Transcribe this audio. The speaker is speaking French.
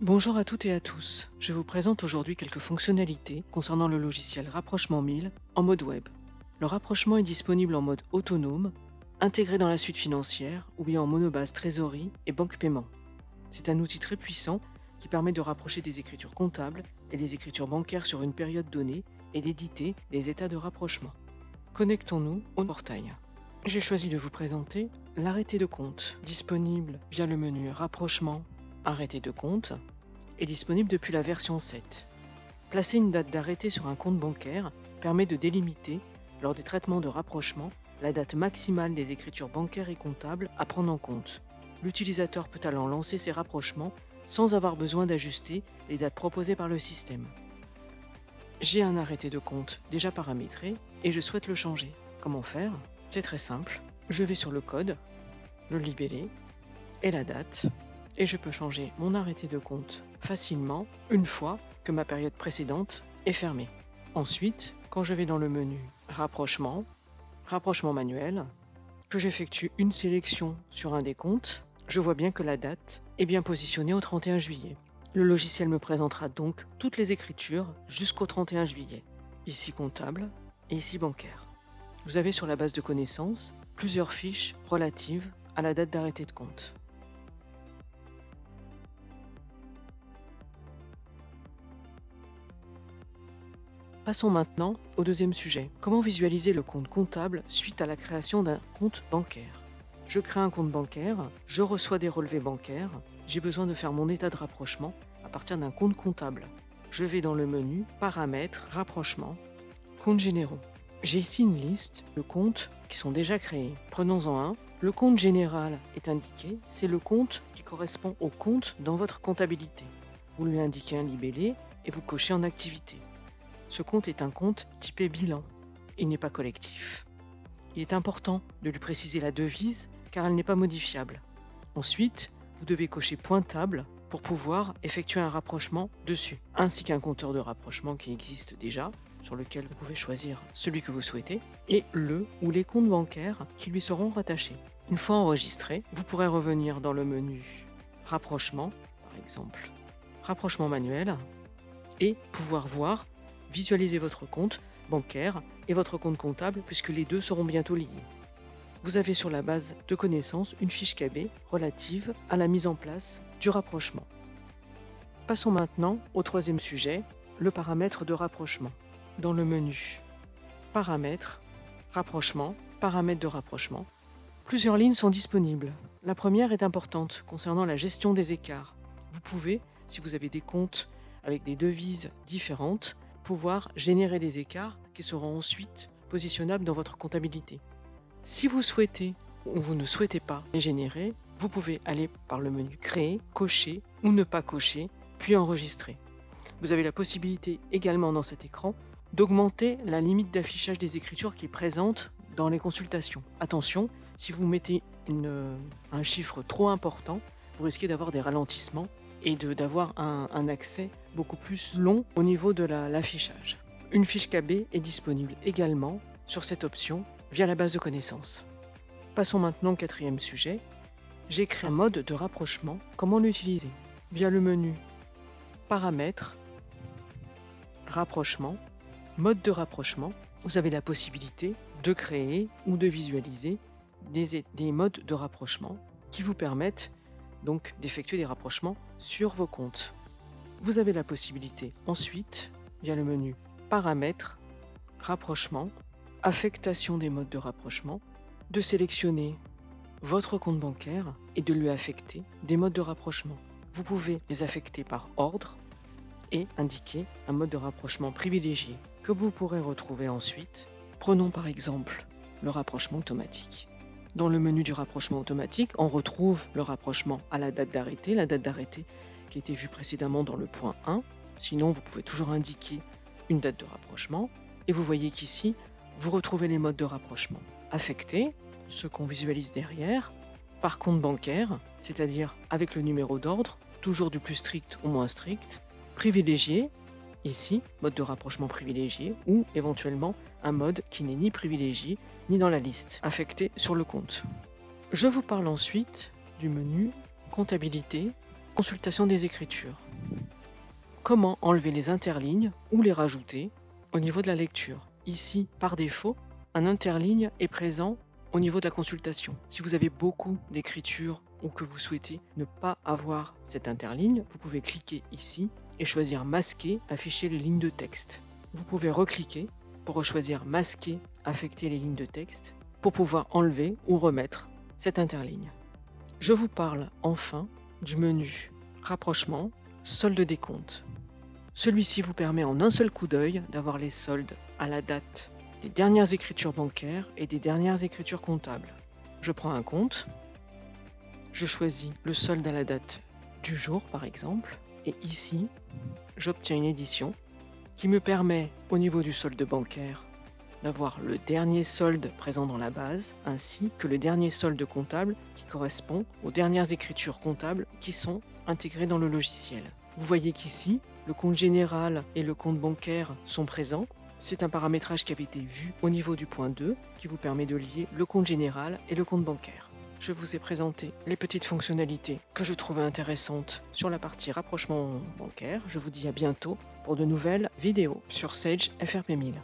Bonjour à toutes et à tous. Je vous présente aujourd'hui quelques fonctionnalités concernant le logiciel Rapprochement 1000 en mode web. Le rapprochement est disponible en mode autonome, intégré dans la suite financière ou bien en monobase trésorerie et banque paiement. C'est un outil très puissant qui permet de rapprocher des écritures comptables et des écritures bancaires sur une période donnée et d'éditer les états de rapprochement. Connectons-nous au portail. J'ai choisi de vous présenter l'arrêté de compte, disponible via le menu Rapprochement, Arrêté de compte, est disponible depuis la version 7. Placer une date d'arrêté sur un compte bancaire permet de délimiter, lors des traitements de rapprochement, la date maximale des écritures bancaires et comptables à prendre en compte. L'utilisateur peut alors lancer ses rapprochements sans avoir besoin d'ajuster les dates proposées par le système. J'ai un arrêté de compte déjà paramétré et je souhaite le changer. Comment faire ? C'est très simple. Je vais sur le code, le libellé et la date et je peux changer mon arrêté de compte facilement une fois que ma période précédente est fermée. Ensuite, quand je vais dans le menu Rapprochement, Rapprochement manuel, que j'effectue une sélection sur un des comptes, je vois bien que la date est bien positionnée au 31 juillet. Le logiciel me présentera donc toutes les écritures jusqu'au 31 juillet, ici comptable et ici bancaire. Vous avez sur la base de connaissances plusieurs fiches relatives à la date d'arrêté de compte. Passons maintenant au deuxième sujet. Comment visualiser le compte comptable suite à la création d'un compte bancaire ? Je crée un compte bancaire, je reçois des relevés bancaires, j'ai besoin de faire mon état de rapprochement à partir d'un compte comptable. Je vais dans le menu Paramètres, Rapprochement, Comptes généraux. J'ai ici une liste de comptes qui sont déjà créés. Prenons-en un. Le compte général est indiqué, c'est le compte qui correspond au compte dans votre comptabilité. Vous lui indiquez un libellé et vous cochez en activité. Ce compte est un compte typé bilan. Il n'est pas collectif. Il est important de lui préciser la devise car elle n'est pas modifiable. Ensuite, vous devez cocher pointable pour pouvoir effectuer un rapprochement dessus, ainsi qu'un compteur de rapprochement qui existe déjà, sur lequel vous pouvez choisir celui que vous souhaitez, et le ou les comptes bancaires qui lui seront rattachés. Une fois enregistré, vous pourrez revenir dans le menu Rapprochement, par exemple, Rapprochement manuel, et pouvoir visualiser votre compte bancaire et votre compte comptable puisque les deux seront bientôt liés. Vous avez sur la base de connaissances une fiche KB relative à la mise en place du rapprochement. Passons maintenant au troisième sujet, le paramètre de rapprochement. Dans le menu Paramètres, Rapprochement, Paramètres de rapprochement, plusieurs lignes sont disponibles. La première est importante concernant la gestion des écarts. Vous pouvez, si vous avez des comptes avec des devises différentes, pouvoir générer des écarts qui seront ensuite positionnables dans votre comptabilité. Si vous souhaitez ou vous ne souhaitez pas les générer, vous pouvez aller par le menu Créer, cocher ou ne pas cocher, puis enregistrer. Vous avez la possibilité également dans cet écran d'augmenter la limite d'affichage des écritures qui est présente dans les consultations. Attention, si vous mettez un chiffre trop important, vous risquez d'avoir des ralentissements et d'avoir un accès beaucoup plus long au niveau de l'affichage. Une fiche KB est disponible également sur cette option via la base de connaissances. Passons maintenant au quatrième sujet. J'ai créé un mode de rapprochement. Comment l'utiliser ? Via le menu Paramètres, Rapprochement, Mode de rapprochement, vous avez la possibilité de créer ou de visualiser des modes de rapprochement qui vous permettent donc d'effectuer des rapprochements sur vos comptes. Vous avez la possibilité ensuite, via le menu Paramètres, Rapprochement, Affectation des modes de rapprochement, de sélectionner votre compte bancaire et de lui affecter des modes de rapprochement. Vous pouvez les affecter par ordre et indiquer un mode de rapprochement privilégié que vous pourrez retrouver ensuite. Prenons par exemple le rapprochement automatique. Dans le menu du rapprochement automatique, on retrouve le rapprochement à la date d'arrêté qui était vue précédemment dans le point 1. Sinon, vous pouvez toujours indiquer une date de rapprochement. Et vous voyez qu'ici, vous retrouvez les modes de rapprochement affectés, ceux qu'on visualise derrière, par compte bancaire, c'est-à-dire avec le numéro d'ordre, toujours du plus strict au moins strict, privilégié, ici, mode de rapprochement privilégié, ou éventuellement un mode qui n'est ni privilégié ni dans la liste, affecté sur le compte. Je vous parle ensuite du menu Comptabilité, Consultation des écritures. comment enlever les interlignes ou les rajouter au niveau de la lecture. Ici, par défaut, un interligne est présent au niveau de la consultation. Si vous avez beaucoup d'écriture ou que vous souhaitez ne pas avoir cette interligne, vous pouvez cliquer ici et choisir masquer, afficher les lignes de texte. Vous pouvez recliquer pour choisir masquer, affecter les lignes de texte pour pouvoir enlever ou remettre cette interligne. Je vous parle enfin du menu rapprochement, solde des comptes. Celui-ci vous permet en un seul coup d'œil d'avoir les soldes à la date des dernières écritures bancaires et des dernières écritures comptables. Je prends un compte, je choisis le solde à la date du jour par exemple, et ici, j'obtiens une édition qui me permet au niveau du solde bancaire d'avoir le dernier solde présent dans la base, ainsi que le dernier solde comptable qui correspond aux dernières écritures comptables qui sont intégrées dans le logiciel. Vous voyez qu'ici, le compte général et le compte bancaire sont présents. C'est un paramétrage qui avait été vu au niveau du point 2 qui vous permet de lier le compte général et le compte bancaire. Je vous ai présenté les petites fonctionnalités que je trouvais intéressantes sur la partie rapprochement bancaire. Je vous dis à bientôt pour de nouvelles vidéos sur Sage FRP 1000.